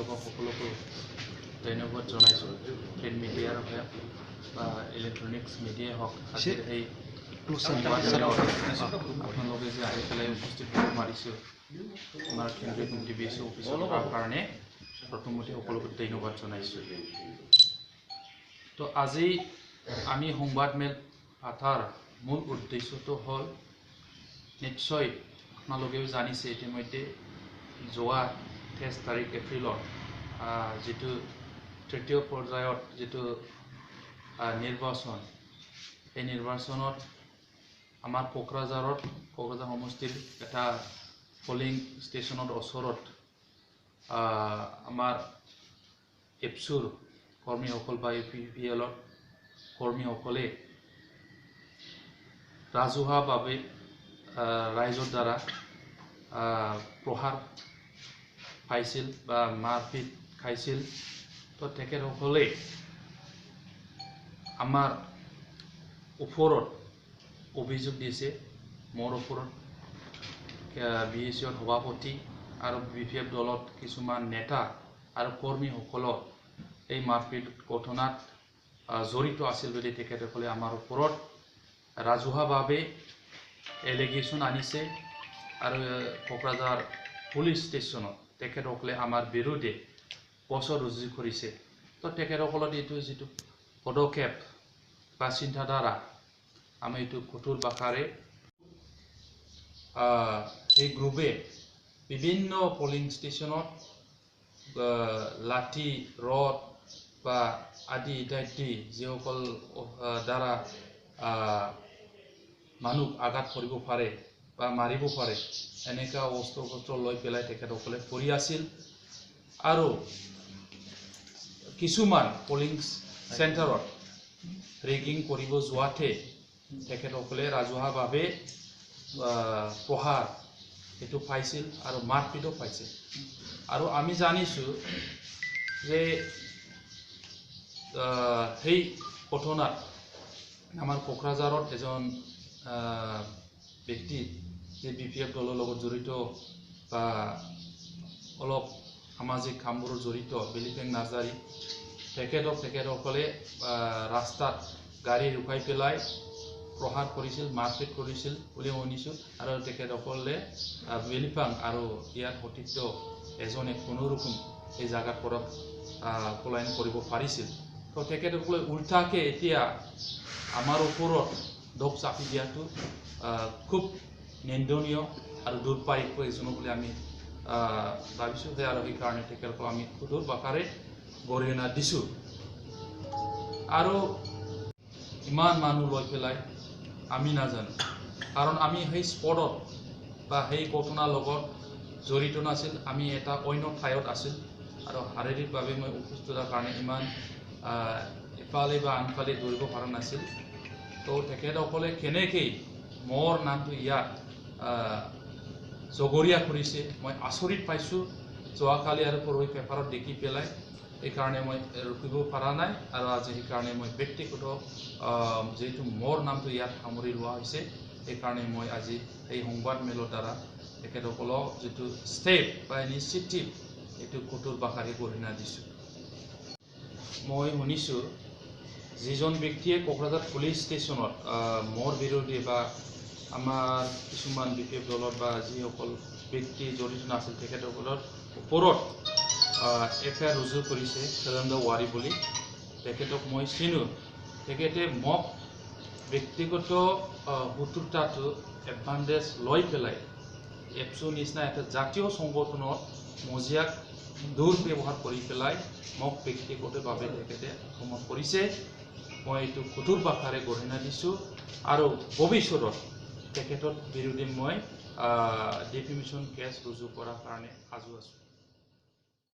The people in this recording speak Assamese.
দৰ্শক সকলোকে ধন্যবাদ জনাইছোঁ। প্ৰিণ্ট মিডিয়াৰ হওক বা ইলেক্ট্ৰনিক্স মিডিয়াই হওক, আজিৰ এই আপোনালোকে যে আহি পেলাই উপস্থিত হ'ব পাৰিছোঁ আমাৰ কেন্দ্ৰীয় MTBC অফিচত থকাৰ কাৰণে প্ৰথমতে সকলোকে ধন্যবাদ জনাইছোঁ। তো আজি আমি সংবাদ মেল পাতাৰ মূল উদ্দেশ্যটো হ'ল, নিশ্চয় আপোনালোকেও জানিছে ইতিমধ্যে যোৱা 23 তাৰিখ এপ্ৰিলত যিটো তৃতীয় পৰ্যায়ত যিটো নিৰ্বাচন, এই নিৰ্বাচনত আমাৰ কোকৰাঝাৰ সমষ্টিৰ এটা পলিং ষ্টেচনৰ ওচৰত আমাৰ এপছুৰ কৰ্মীসকল বা APPL কৰ্মীসকলে ৰাজহুৱাভাৱে ৰাইজৰ দ্বাৰা প্ৰহাৰ পাইছিল বা মাৰপিট খাইছিল। তো তেখেতসকলে আমাৰ ওপৰত অভিযোগ দিছে, মোৰ ওপৰত BSCৰ সভাপতি আৰু BPF দলত কিছুমান নেতা আৰু কৰ্মীসকলক এই মাৰপিট ঘটনাত জড়িত আছিল বুলি তেখেতসকলে আমাৰ ওপৰত ৰাজহুৱাভাৱে এলিগেশ্যন আনিছে আৰু কোকৰাঝাৰ পুলিচ ষ্টেচনত তেখেতসকলে আমাৰ বিৰুদ্ধে গোচৰ ৰুজু কৰিছে। তো তেখেতসকলৰ এইটো যিটো পদক্ষেপ বা চিন্তাধাৰা, আমি এইটো কঠোৰ ভাষাৰে এই গ্ৰুপে বিভিন্ন পলিং ষ্টেচনত লাঠি ৰড বা আদি ইত্যাদি যিসকল দ্বাৰা মানুহ আঘাত কৰিব পাৰে বা মাৰিব পাৰে, এনেকুৱা অস্ত্ৰ লৈ পেলাই তেখেতসকলে কৰি আছিল। আৰু কিছুমান পলিং চেণ্টাৰত ৰেগিং কৰিব যোৱাতে তেখেতসকলে ৰাজহুৱাভাৱে প্ৰহাৰ এইটো পাইছিল আৰু মাৰপিটো পাইছিল। আৰু আমি জানিছোঁ যে সেই ঘটনাত আমাৰ কোকৰাঝাৰত এজন ব্যক্তি যে BPF দলৰ লগত জড়িত বা অলপ সামাজিক কামবোৰত জড়িত, বেলিপেং নাৰ্জাৰী, তেখেতসকলে ৰাস্তাত গাড়ী ৰখাই পেলাই প্ৰহাৰ কৰিছিল, মাৰপিট কৰিছিল বুলি শুনিছোঁ। আৰু তেখেতসকলে বেলিপাং আৰু ইয়াত সতীৰ্থ এজনে কোনোৰকম এই জাগাৰ পৰা পলায়ন কৰিব পাৰিছিল। তো তেখেতসকলে উল্টাকে এতিয়া আমাৰ ওপৰত দোষ চাপি দিয়াটো খুব নিন্দনীয় আৰু দুৰ্ভাগ্যজনক বুলি আমি ভাবিছোঁ। আৰু সেইকাৰণে তেখেতসকলক আমি কঠোৰ ভাষাৰে গৰিহণা দিছোঁ। আৰু ইমান মানুহ লৈ পেলাই আমি নাজানো, কাৰণ আমি সেই স্পটত বা সেই ঘটনাৰ লগত জড়িত নাছিল। আমি এটা অন্য ঠাইত আছিল আৰু শাৰীৰিকভাৱে মই অসুস্থতাৰ কাৰণে ইমান ইফালে বা আনফালে দৌৰিব পৰা নাছিল। তো তেখেতসকলে কেনেকৈ মোৰ নামটো ইয়াত জগৰীয়া কৰিছে, মই আচৰিত পাইছোঁ। যোৱাকালি আৰু পৰহি পেপাৰত দেখি পেলাই সেইকাৰণে মই ৰখিব পৰা নাই। আৰু আজি সেইকাৰণে মই ব্যক্তিগত যিহেতু মোৰ নামটো ইয়াত সামৰি লোৱা হৈছে, সেইকাৰণে মই আজি এই সংবাদ মেলৰ দ্বাৰা তেখেতসকলক যিটো ষ্টেপ বা ইনিচিয়েটিভ এইটো কঠোৰ ভাষাৰে গৰিহণা দিছোঁ। মই শুনিছোঁ যিজন ব্যক্তিয়ে কোকৰাঝাৰ পুলিচ ষ্টেচনত মোৰ বিৰুদ্ধে বা আমাৰ কিছুমান BPF দলত বা যিসকল ব্যক্তি জড়িত নাছিল তেখেতসকলৰ ওপৰত FIR ৰুজু কৰিছে, শৈলেন্দ্ৰ ৱাৰী বুলি। তেখেতক মই চিনো। তেখেতে মোক ব্যক্তিগত শত্ৰুতাটো এডভান্টেজ লৈ পেলাই এপছুৰ নিচিনা এটা জাতীয় সংগঠনৰ মজিয়াক দুৰ্ব্যৱহাৰ কৰি পেলাই মোক ব্যক্তিগতভাৱে তেখেতে আক্ৰমণ কৰিছে। মই এইটো কঠোৰ ভাষাৰে গৰিহণা দিছোঁ আৰু ভৱিষ্যতত তেখেতৰ বিৰুদ্ধে মই ডিফেমেশ্যন কেছ ৰুজু কৰাৰ কাৰণে সাজু আছোঁ।